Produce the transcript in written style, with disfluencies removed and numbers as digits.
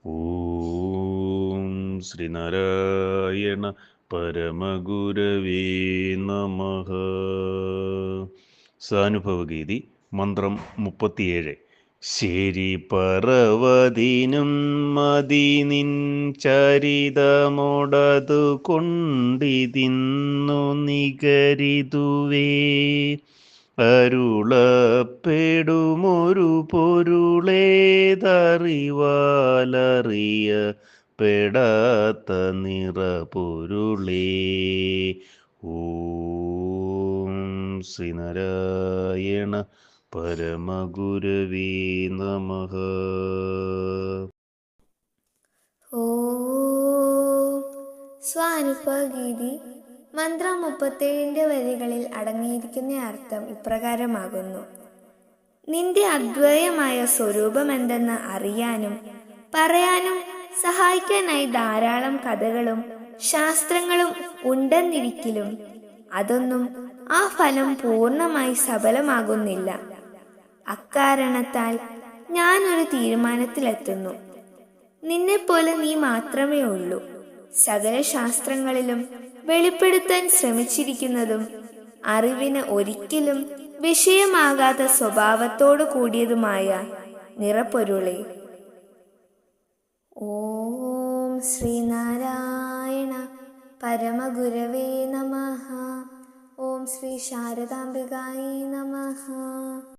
ഓം ശ്രീനാരായണ പരമഗുരവേ നമഃ. സാനുഭവഗീതി മന്ത്രം 37. ശരി പറവതിനും മതി നിൻ ചരിതമൊടതു കൊണ്ടിതിന്നു നികരിതുവേ അരുളപ്പെടുമൊരു പൊരുളേതറിവാലറിയ പെടാത്ത നിറപൊരുളേ. ഓം ശ്രീനാരായണ പരമഗുരവേ നമഃ. സ്വാനുഭവഗീതി മന്ത്രം 37 വരികളിൽ അടങ്ങിയിരിക്കുന്ന അർത്ഥം ഇപ്രകാരമാകുന്നു. നിന്റെ അദ്വയമായ സ്വരൂപമെന്തെന്ന് അറിയാനും പറയാനും സഹായിക്കാനായി ധാരാളം കഥകളും ശാസ്ത്രങ്ങളും ഉണ്ടെന്നിരിക്കലും അതൊന്നും ആ ഫലം പൂർണ്ണമായി സഫലമാകുന്നില്ല. അക്കാരണത്താൽ ഞാനൊരു തീരുമാനത്തിലെത്തുന്നു. നിന്നെപ്പോലെ നീ മാത്രമേ ഉള്ളൂ. സകല ശാസ്ത്രങ്ങളിലും വെളിപ്പെടുത്താൻ ശ്രമിച്ചിരിക്കുന്നതും അറിവിന് ഒരിക്കലും വിഷയമാകാത്ത സ്വഭാവത്തോടു കൂടിയതുമായ നിറപൊരുളേ. ഓം ശ്രീനാരായണ പരമഗുരവേ നമഃ. ഓം ശ്രീ ശാരദാംബികായേ നമഃ.